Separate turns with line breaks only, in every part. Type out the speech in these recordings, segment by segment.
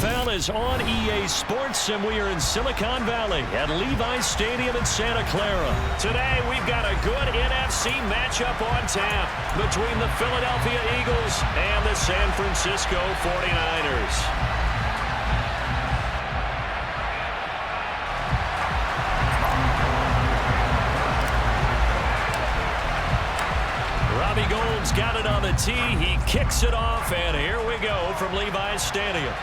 NFL is on EA Sports, and we are in Silicon Valley at Levi's Stadium in Santa Clara.
Today, we've got a good NFC matchup on tap between the Philadelphia Eagles and the San Francisco 49ers. Gold's got it on the tee. He kicks it off, and here we go from Levi's Stadium.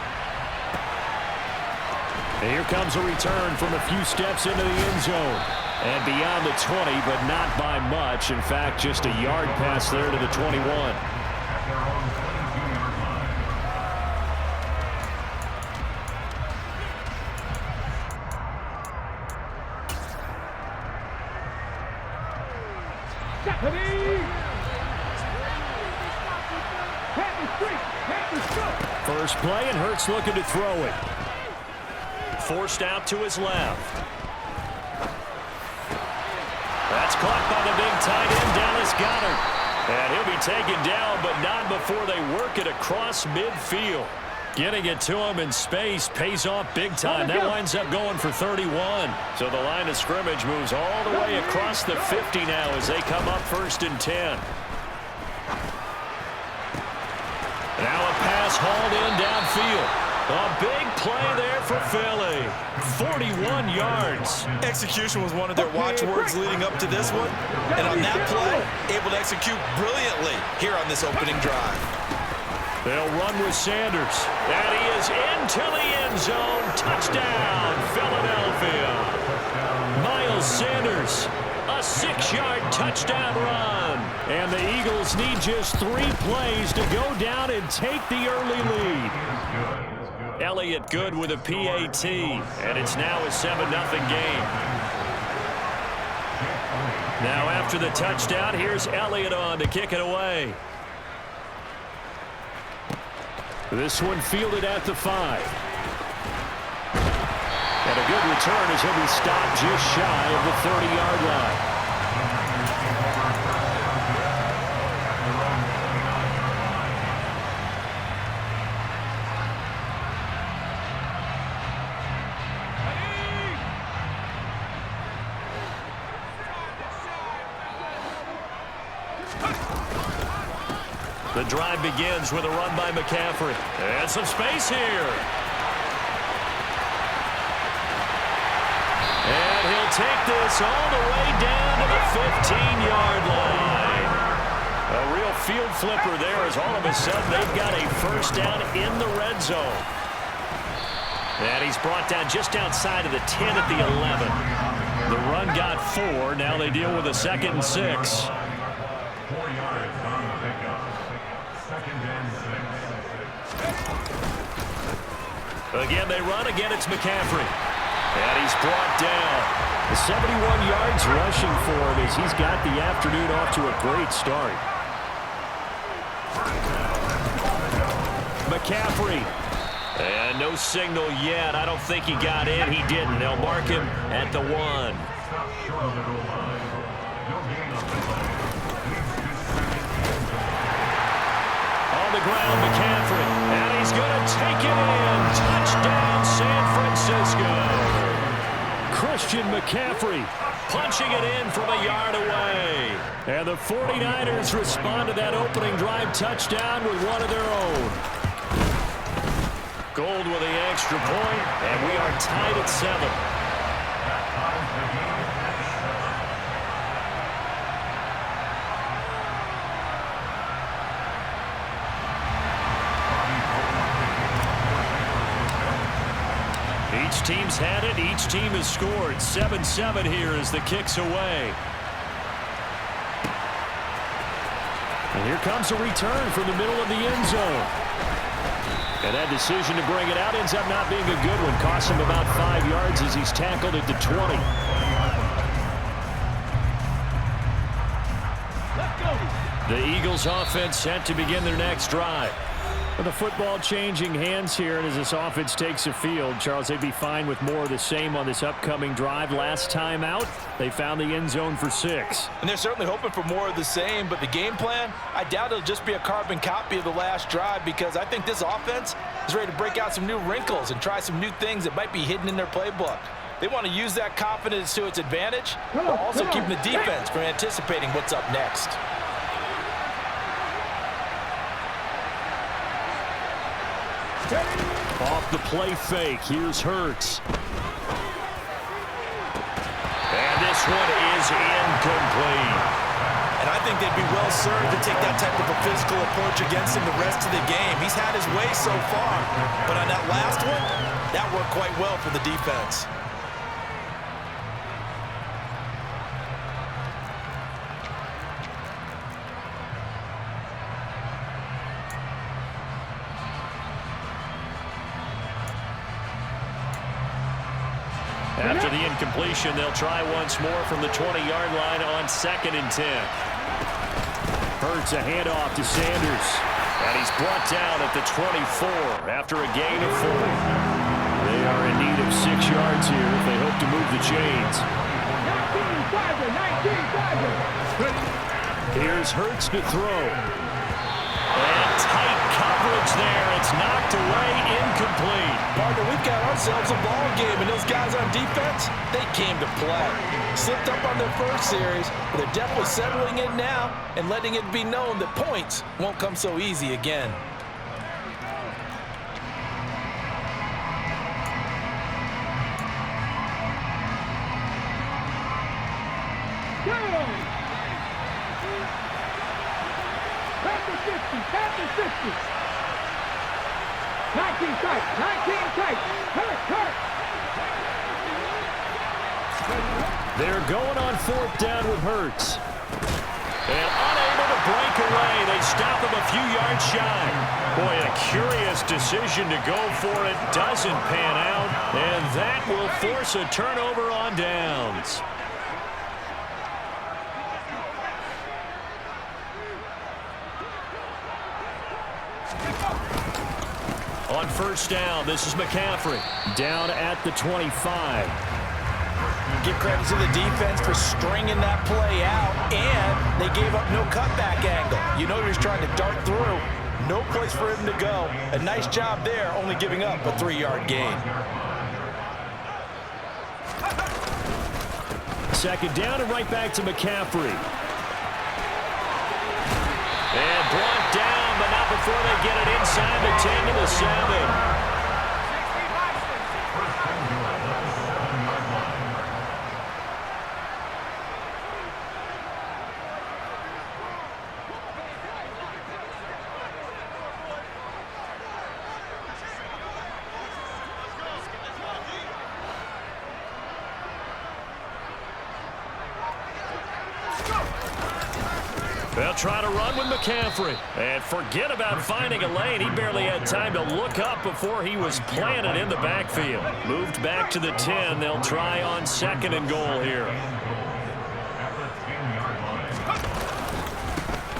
And here comes a return from a few steps into the end zone. And beyond the 20, but not by much. In fact, just a yard pass there to the 21. First play, and Hurts looking to throw it.
Forced out to his left. That's caught by the big tight end, Dallas Goedert. And he'll be taken down, but not before they work it across midfield.
Getting it to him in space pays off big time. That winds up going for 31.
So the line of scrimmage moves all the way across the 50 now as they come up 1st and 10. Now a pass hauled in downfield. A big play there for Philly. 41 yards.
Execution was one of their watchwords leading up to this one. And on that play, able to execute brilliantly here on this opening drive.
They'll run with Sanders.
And he is into the end zone. Touchdown, Philadelphia.
Miles Sanders.
A 6-yard touchdown run.
And the Eagles need just 3 plays to go down and take the early lead.
Elliott good with a PAT. And it's now a 7-0 game. Now after the touchdown, here's Elliott on to kick it away.
This one fielded at the 5. And a good return as he'll be stopped just shy of the 30-yard line.
The drive begins with a run by McCaffrey. And some space here. And he'll take this all the way down to the 15-yard line. A real field flipper there as all of a sudden they've got a first down in the red zone. And he's brought down just outside of the 10 at the 11. The run got 4. Now they deal with a 2nd and 6. Again, they run. Again, it's McCaffrey. And he's brought down.
The 71 yards rushing for him as he's got the afternoon off to a great start. McCaffrey.
And no signal yet. I don't think he got in. He didn't. They'll mark him at the 1. On the ground, McCaffrey. And he's going to take it in. Touchdown, San Francisco.
Christian McCaffrey
punching it in from a yard away.
And the 49ers respond to that opening drive touchdown with one of their own.
Gold with the extra point, and we are tied at 7. Each team's had it. Each team has scored. 7-7 here as the kick's away.
And here comes a return from the middle of the end zone. And that decision to bring it out ends up not being a good one. Costs him about 5 yards as he's tackled at the 20.
The Eagles offense set to begin their next drive.
With the football changing hands here, and as this offense takes the field, Charles, they'd be fine with more of the same on this upcoming drive. Last time out, they found the end zone for 6.
And they're certainly hoping for more of the same, but the game plan, I doubt it'll just be a carbon copy of the last drive, because I think this offense is ready to break out some new wrinkles and try some new things that might be hidden in their playbook. They want to use that confidence to its advantage, while also keeping the defense from anticipating what's up next.
Off the play fake, here's Hurts.
And this one is incomplete.
And I think they'd be well served to take that type of a physical approach against him the rest of the game. He's had his way so far, but on that last one, that worked quite well for the defense.
After the incompletion, they'll try once more from the 20-yard line on 2nd and 10.
Hurts a handoff to Sanders.
And he's brought down at the 24 after a gain of 4.
They are in need of 6 yards here if they hope to move the chains. 19-5. Here's Hurts to throw.
And tight coverage there. It's knocked away, incomplete.
Partner, we've got ourselves a ball game, and those guys on defense, they came to play. Slipped up on their first series, but they're definitely settling in now and letting it be known that points won't come so easy again.
After 60. 19 tight. 19 tight. Hurt.
They're going on 4th down with Hurts.
And unable to break away. They stop him a few yards shy. Boy, a curious decision to go for it. Doesn't pan out. And that will force a turnover on downs. On 1st down, this is McCaffrey.
Down at the 25.
Give credit to the defense for stringing that play out, and they gave up no cutback angle. You know he was trying to dart through. No place for him to go. A nice job there, only giving up a 3-yard gain.
2nd down and right back to McCaffrey.
And brought down, but not before they get it inside the 10 to the 7. They'll try to run with McCaffrey. And forget about finding a lane. He barely had time to look up before he was planted in the backfield. Moved back to the 10. They'll try on 2nd and goal here.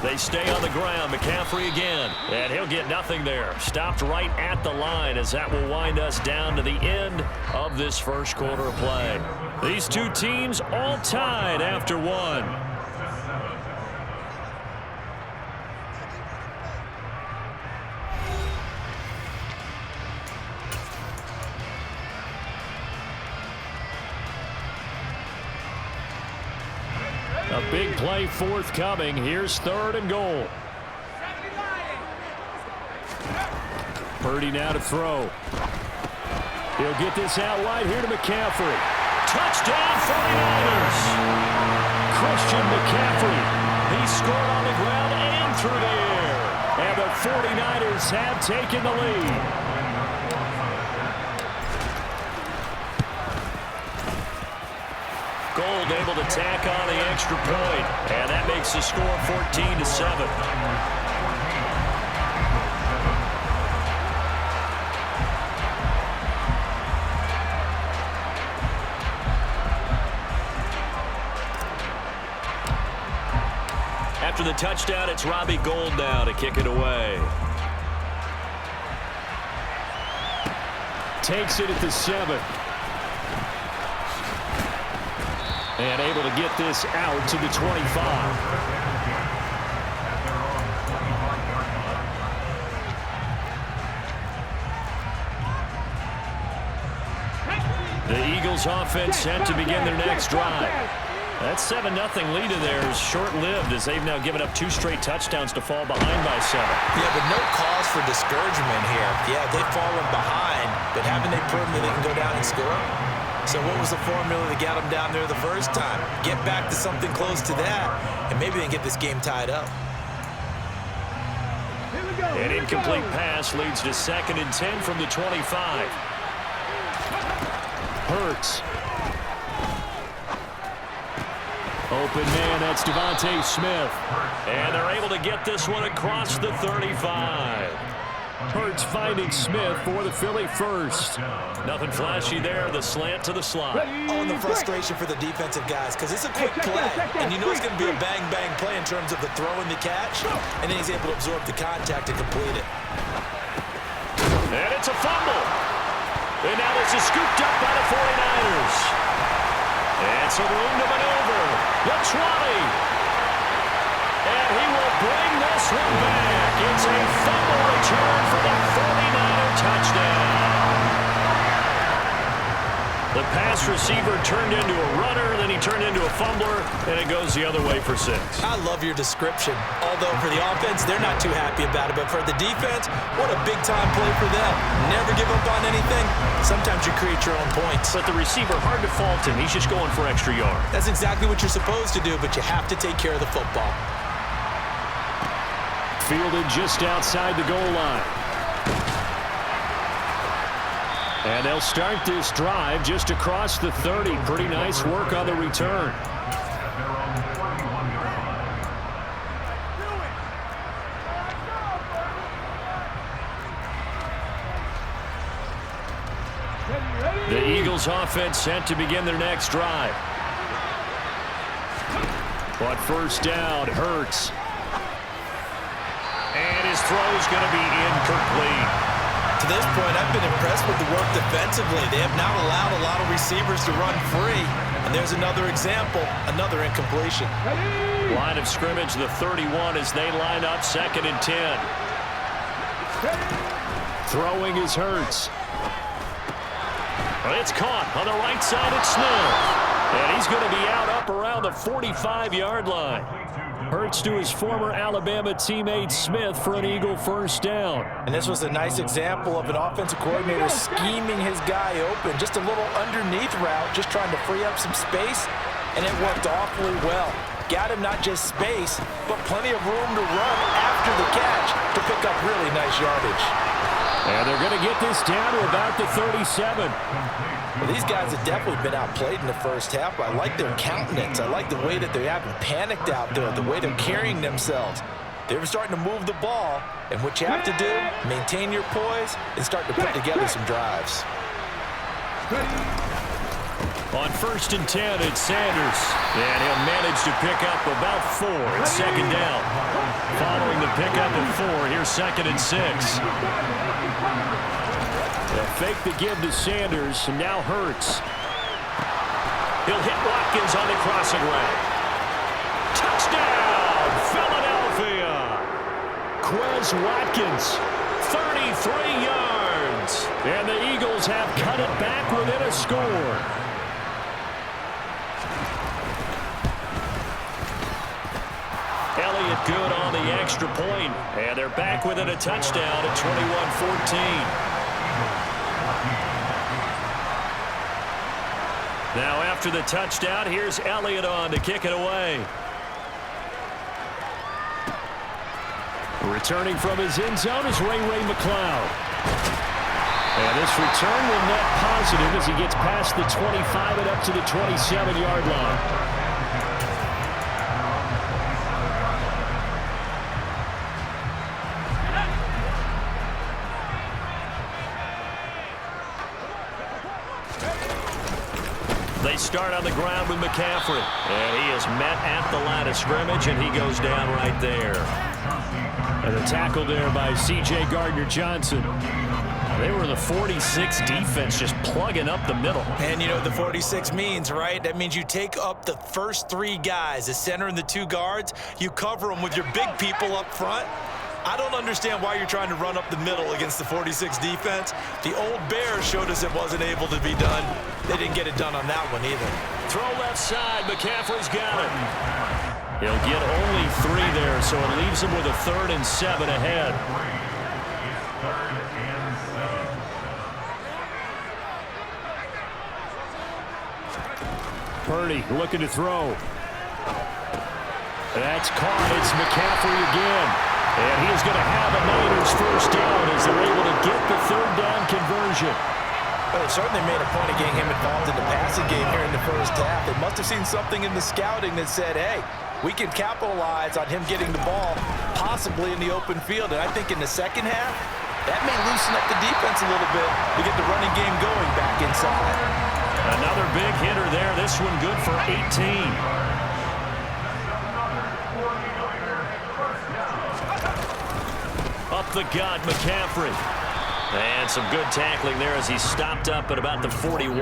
They stay on the ground. McCaffrey again. And he'll get nothing there. Stopped right at the line as that will wind us down to the end of this first quarter of play. These two teams all tied after 1.
A big play forthcoming. Here's 3rd and goal. Purdy now to throw. He'll get this out wide here to McCaffrey.
Touchdown 49ers!
Christian McCaffrey.
He scored on the ground and through the air.
And the 49ers have taken the lead.
Gold able to tack on the extra point, and that makes the score 14-7. After the touchdown, it's Robbie Gould now to kick it away.
takes it at the 7. And able to get this out to the 25. The Eagles offense set to begin their next drive. That 7-0 lead of theirs short-lived as they've now given up 2 straight touchdowns to fall behind by 7.
Yeah, but no cause for discouragement here. Yeah, they've fallen behind, but haven't they proven that they can go down and score? So what was the formula that got them down there the first time? Get back to something close to that, and maybe they can get this game tied up.
An incomplete pass leads to 2nd and 10 from the 25. Hurts. Open man, that's Devontae Smith. And they're able to get this one across the 35. Hurts finding Smith for the Philly first. Nothing flashy there, the slant to the slot.
Oh, and the frustration for the defensive guys, because it's a quick play, and you know it's going to be a bang-bang play in terms of the throw and the catch, and then he's able to absorb the contact and complete it.
And it's a fumble. And now this is scooped up by the 49ers. It's a room to maneuver. The 20. And he will bring this one back. It's a fumble return for the 49er touchdown. The pass receiver turned into a runner, then he turned into a fumbler, and it goes the other way for 6.
I love your description. Although for the offense, they're not too happy about it. But for the defense, what a big-time play for them. Never give up on anything. Sometimes you create your own points.
But the receiver, hard to fault him. He's just going for extra yards.
That's exactly what you're supposed to do, but you have to take care of the football.
Fielded just outside the goal line. And they'll start this drive just across the 30. Pretty nice work on the return. The Eagles offense set to begin their next drive. But first down, Hurts. And his throw's going to be incomplete.
To this point, I've been impressed with the work defensively. They have not allowed a lot of receivers to run free. And there's another example, another incompletion.
Line of scrimmage, the 31 as they line up 2nd and 10. Throwing is Hurts. It's caught on the right side at Smith. And he's going to be out up around the 45-yard line. Hurts to his former Alabama teammate Smith for an Eagle first down.
And this was a nice example of an offensive coordinator scheming his guy open. Just a little underneath route, just trying to free up some space, and it worked awfully well. Got him not just space, but plenty of room to run after the catch to pick up really nice yardage.
And they're going to get this down to about the 37.
Well, these guys have definitely been outplayed in the first half. I like their countenance. I like the way that they haven't panicked out there, the way they're carrying themselves. They're starting to move the ball, and what you have to do, maintain your poise and start to put together some drives.
On 1st and 10, it's Sanders. And he'll manage to pick up about 4. It's 2nd down. Following the pickup of 4, here's 2nd and 6. They'll fake the give to Sanders, and now Hurts. He'll hit Watkins on the crossing route. Touchdown, Philadelphia! Quez Watkins, 33 yards. And the Eagles have cut it back within a score. Elliott good on the extra point, and they're back within a touchdown at 21-14. Now after the touchdown, here's Elliott on to kick it away. Returning from his end zone is Ray McCloud. And this return will net positive as he gets past the 25 and up to the 27-yard line. They start on the ground with McCaffrey. And he is met at the line of scrimmage, and he goes down right there. And a tackle there by C.J. Gardner-Johnson.
They were the 46 defense just plugging up the middle.
And you know what the 46 means, right? That means you take up the first three guys, the center and the two guards. You cover them with your big people up front. I don't understand why you're trying to run up the middle against the 46 defense. The old Bears showed us it wasn't able to be done. They didn't get it done on that one either.
Throw left side. McCaffrey's got it. He'll get only 3 there, so it leaves him with a 3rd and 7 ahead. Purdy looking to throw. That's caught. It's McCaffrey again. And he's going to have a Niners first down as they're able to get the 3rd down conversion.
Well, they certainly made a point of getting him involved in the passing game here in the first half. They must have seen something in the scouting that said, hey, we can capitalize on him getting the ball possibly in the open field. And I think in the second half, that may loosen up the defense a little bit to get the running game going back inside.
Another big hitter there. This one good for 18. Up the gut, McCaffrey. And some good tackling there as he stopped up at about the 41.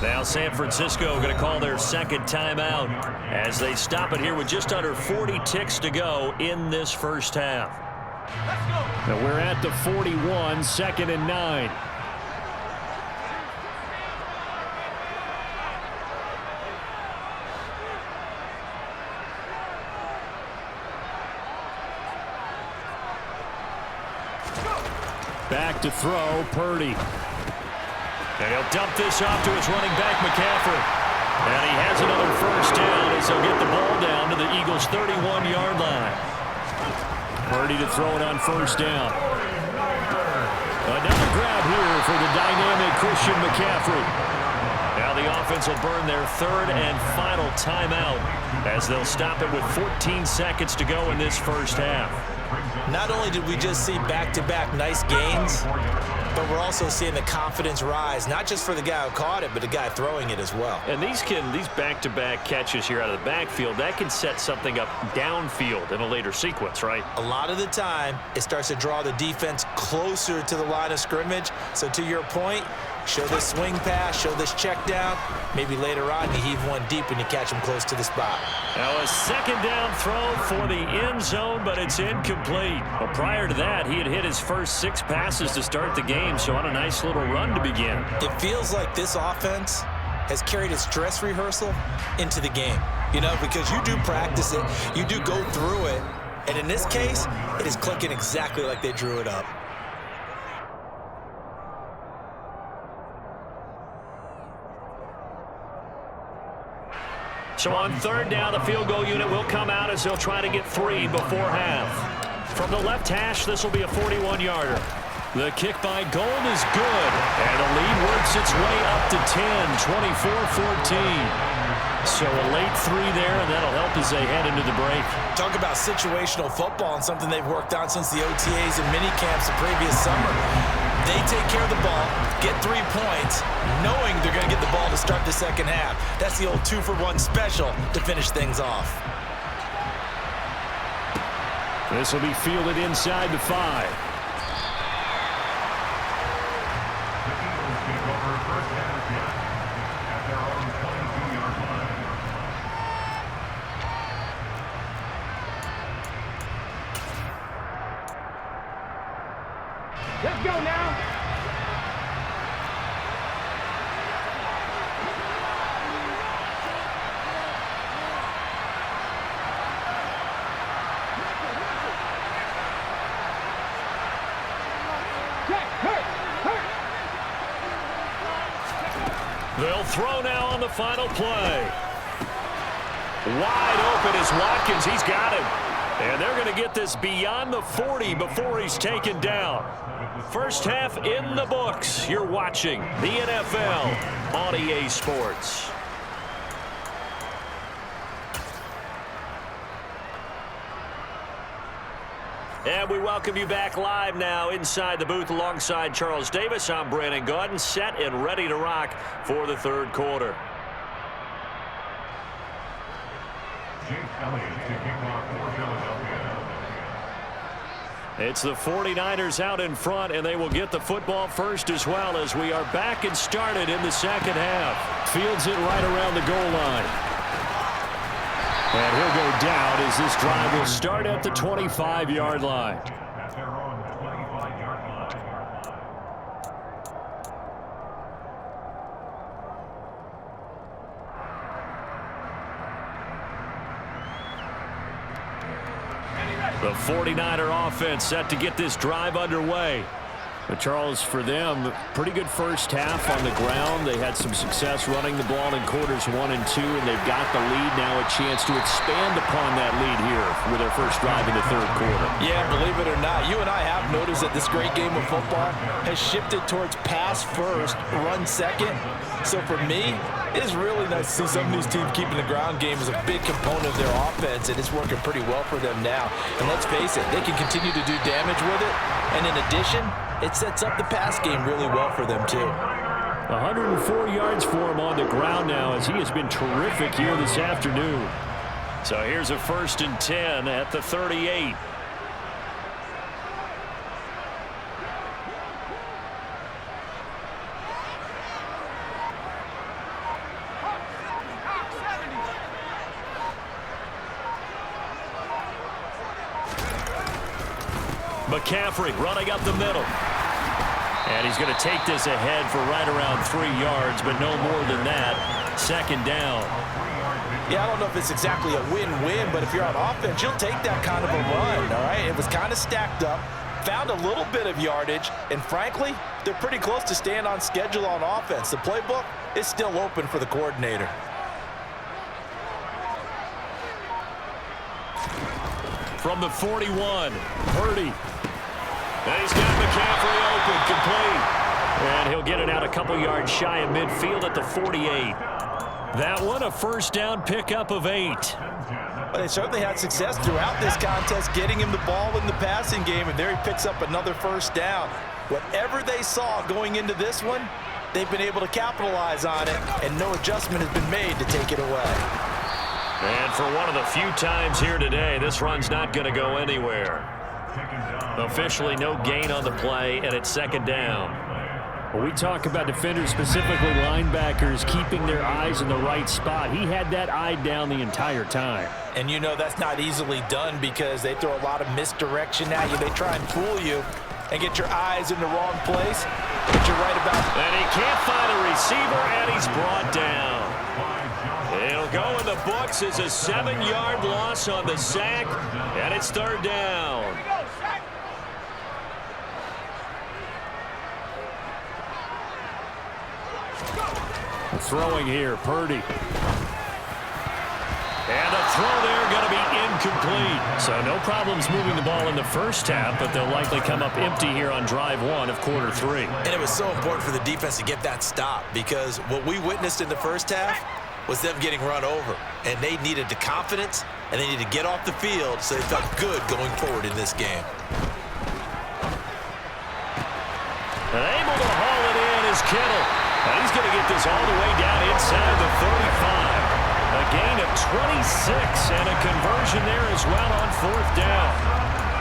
Now San Francisco going to call their second timeout as they stop it here with just under 40 ticks to go in this first half.
Now we're at the 41, 2nd and 9. Back to throw, Purdy.
And he'll dump this off to his running back, McCaffrey. And he has another first down as he'll get the ball down to the Eagles' 31-yard line.
Purdy to throw it on first down. Another grab here for the dynamic Christian McCaffrey.
Now the offense will burn their 3rd and final timeout as they'll stop it with 14 seconds to go in this first half.
Not only did we just see back-to-back nice gains, but we're also seeing the confidence rise, not just for the guy who caught it, but the guy throwing it as well.
And these back-to-back catches here out of the backfield, that can set something up downfield in a later sequence, right?
A lot of the time, it starts to draw the defense closer to the line of scrimmage. So to your point, show this swing pass, show this check down. Maybe later on you heave one deep and you catch him close to the spot.
Now a second down throw for the end zone, but it's incomplete. Well, prior to that, he had hit his first 6 passes to start the game, so on a nice little run to begin.
It feels like this offense has carried its dress rehearsal into the game. You know, because you do practice it, you do go through it, and in this case, it is clicking exactly like they drew it up.
So on 3rd down, the field goal unit will come out as they'll try to get 3 before half. From the left hash, this will be a 41-yarder. The kick by Gold is good, and the lead works its way up to 10, 24-14. So a late 3 there, and that'll help as they head into the break.
Talk about situational football and something they've worked on since the OTAs and mini camps the previous summer. They take care of the ball, get 3 points, knowing they're going to get the ball to start the second half. That's the old 2-for-1 special to finish things off.
This will be fielded inside the 5.
Let's go now.
They'll throw now on the final play. Wide open is Watkins. He's got him. And they're going to get this beyond the 40 before he's taken down. First half in the books. You're watching the NFL on EA Sports. And we welcome you back live now inside the booth alongside Charles Davis. I'm Brandon Gaudin, set and ready to rock for the 3rd quarter.
It's the 49ers out in front, and they will get the football first as well as we are back and started in the second half. Fields it right around the goal line. And he'll go down as this drive will start at the 25-yard line. The 49er offense set to get this drive underway. But Charles, for them, pretty good first half on the ground. They had some success running the ball in quarters 1 and 2, and they've got the lead now, a chance to expand upon that lead here with their first drive in the third quarter.
Yeah, believe it or not, you and I have noticed that this great game of football has shifted towards pass first, run second. So for me, it is really nice to see some of these teams keeping the ground game as a big component of their offense, and it's working pretty well for them now. And let's face it, they can continue to do damage with it, and in addition, it sets up the pass game really well for them, too.
104 yards for him on the ground now as he has been terrific here this afternoon. So here's a 1st and 10 at the 38. McCaffrey running up the middle. And he's going to take this ahead for right around 3 yards, but no more than that. 2nd down.
Yeah, I don't know if it's exactly a win-win, but if you're on offense, you'll take that kind of a run, all right? It was kind of stacked up, found a little bit of yardage, and frankly, they're pretty close to staying on schedule on offense. The playbook is still open for the coordinator.
From the 41, Purdy. And he's got McCaffrey open, complete. And he'll get it out a couple yards shy of midfield at the 48. That one, a 1st down pickup of 8.
Well, they certainly had success throughout this contest, getting him the ball in the passing game, and there he picks up another 1st down. Whatever they saw going into this one, they've been able to capitalize on it, and no adjustment has been made to take it away.
And for one of the few times here today, this run's not going to go anywhere. Officially no gain on the play, and it's 2nd down. When we talk about defenders, specifically linebackers, keeping their eyes in the right spot, he had that eye down the entire time.
And you know that's not easily done because they throw a lot of misdirection at you. They try and fool you and get your eyes in the wrong place. But you're right about it.
And he can't find a receiver, and he's brought down. It'll go in the books as a 7-yard loss on the sack, and it's 3rd down. Throwing here, Purdy. And the throw there going to be incomplete. So no problems moving the ball in the first half, but they'll likely come up empty here on drive 1 of quarter 3.
And it was so important for the defense to get that stop because what we witnessed in the first half was them getting run over. And they needed the confidence, and they needed to get off the field so they felt good going forward in this game.
And able to haul it in is Kittle. And he's going to get this all the way down inside the 35. A gain of 26 and a conversion there as well on 4th down.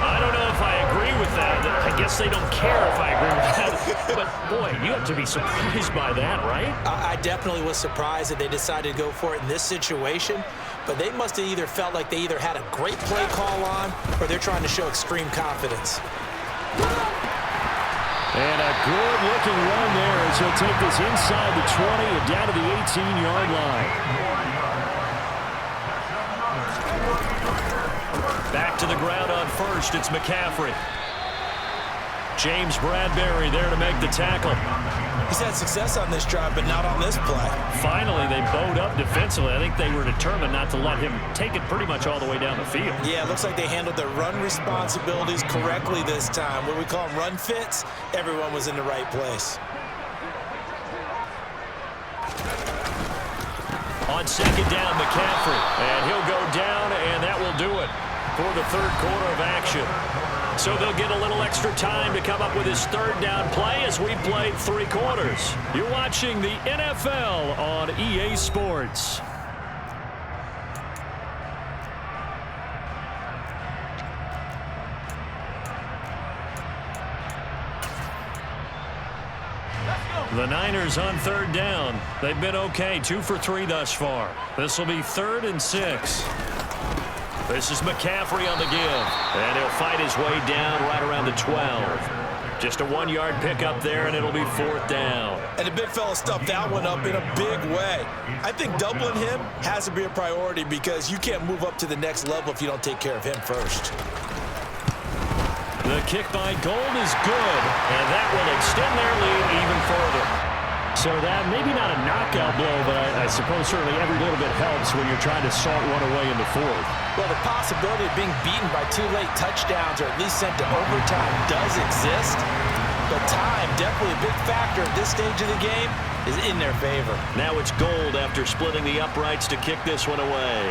I don't know if I agree with that. I guess they don't care if I agree with that. But, boy, you have to be surprised by that, right?
I definitely was surprised that they decided to go for it in this situation. But they must have either felt like they either had a great play call on or they're trying to show extreme confidence.
And a good-looking run there as he'll take this inside the 20 and down to the 18-yard line. Back to the ground on 1st. It's McCaffrey. James Bradbury there to make the tackle.
He's had success on this drive, but not on this play.
Finally, they bowed up defensively. I think they were determined not to let him take it pretty much all the way down the field.
Yeah, it looks like they handled their run responsibilities correctly this time. What we call them run fits, everyone was in the right place.
On 2nd down, McCaffrey. And he'll go down, and that will do it for the 3rd quarter of action. So they'll get a little extra time to come up with his 3rd down play as we played 3 quarters. You're watching the NFL on EA Sports.
The Niners on third down. They've been okay, 2 for 3 thus far. This will be 3rd and 6. This is McCaffrey on the give. And he'll fight his way down right around the 12. Just a 1-yard pickup there, and it'll be 4th down.
And the big fella stuffed that one up in a big way. I think doubling him has to be a priority because you can't move up to the next level if you don't take care of him first.
The kick by Gold is good, and that will extend their lead even further.
So that maybe not a knockout blow, but I suppose certainly every little bit helps when you're trying to salt one away in the 4th.
Well, the possibility of being beaten by 2 late touchdowns or at least sent to overtime does exist, but time, definitely a big factor at this stage of the game, is in their favor.
Now it's Gold after splitting the uprights to kick this one away.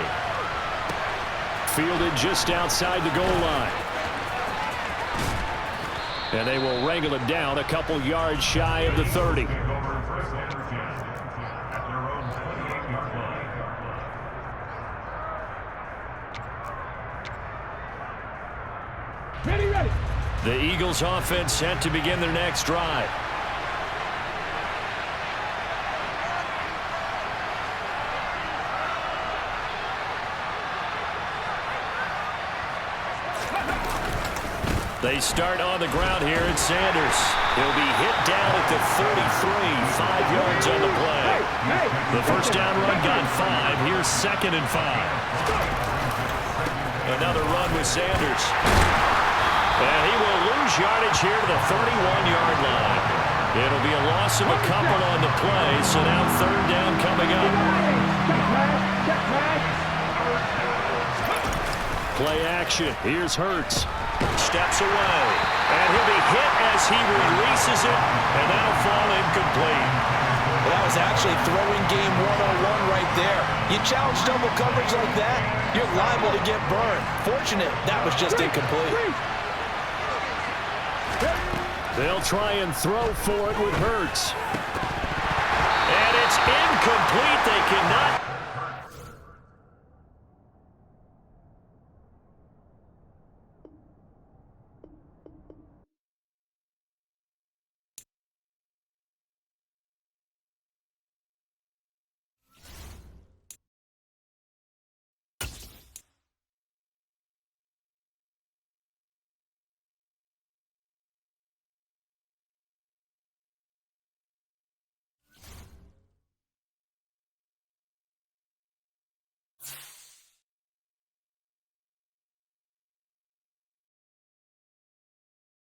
Fielded just outside the goal line. And they will wrangle it down a couple yards shy of the 30.
Ready.
The Eagles offense set to begin their next drive. They start on the ground here at Sanders. He'll be hit down at the 33, 5 yards on the play. The first down run got 5. Here's 2nd and 5. Another run with Sanders. And he will lose yardage here to the 31-yard line. It'll be a loss of a couple on the play, so now 3rd down coming up.
Play action. Here's Hurts.
Steps away, and he'll be hit as he releases it, and that'll fall incomplete.
Well, that was actually throwing game 101 right there. You challenge double coverage like that, you're liable to get burned. Fortunate, that was just incomplete.
They'll try and throw for it with Hurts.
And it's incomplete. They cannot.